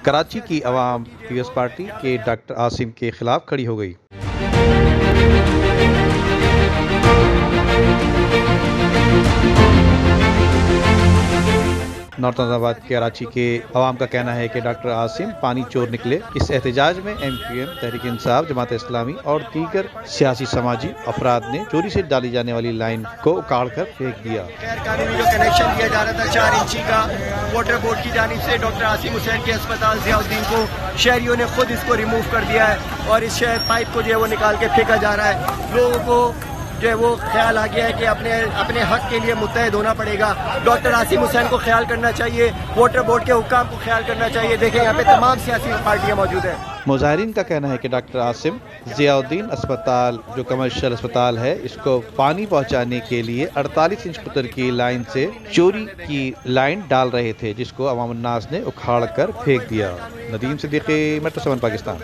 کراچی کی عوام Peoples party کے ڈاکٹر عاصم کے خلاف کھڑی ہو گئی۔ نارتھ آباد کراچی کے عوام کا کہنا ہے کہ ڈاکٹر عاصم پانی چور نکلے۔ اس احتجاج میں M Q M, Tehreek Insaf, Jamaat Islami اور دیگر سیاسی سماجی افراد نے چوری سے ڈالی جانے والی لائن کو اکھاڑ کر پھینک دیا۔ غیر قانونی جو کنیکشن دیا جا رہا تھا 4 انچی کا واٹر بورڈ کی جانب سے ڈاکٹر عاصم حسین کے اسپتال ضیاء الدین کو، شہریوں نے خود اس کو ریموو کر دیا ہے اور اس شہر پائپ کو جو ہے وہ نکال کے پھینکا جا رہا ہے۔ لوگوں کو جو ہے وہ خیال آ گیا ہے کہ اپنے حق کے لیے متحد ہونا پڑے گا۔ ڈاکٹر عاصم حسین کو خیال کرنا چاہیے، واٹر بورڈ کے حکام کو خیال کرنا چاہیے۔ دیکھیں یہاں پہ تمام سیاسی پارٹیاں موجود ہیں۔ مظاہرین کا کہنا ہے کہ ڈاکٹر عاصم ضیاء الدین اسپتال جو کمرشل اسپتال ہے، اس کو پانی پہنچانے کے لیے 48 انچ قطر کی لائن سے چوری کی لائن ڈال رہے تھے، جس کو عوام الناس نے اکھاڑ کر پھینک دیا۔ ندیم صدیقی، میٹرو 7 پاکستان۔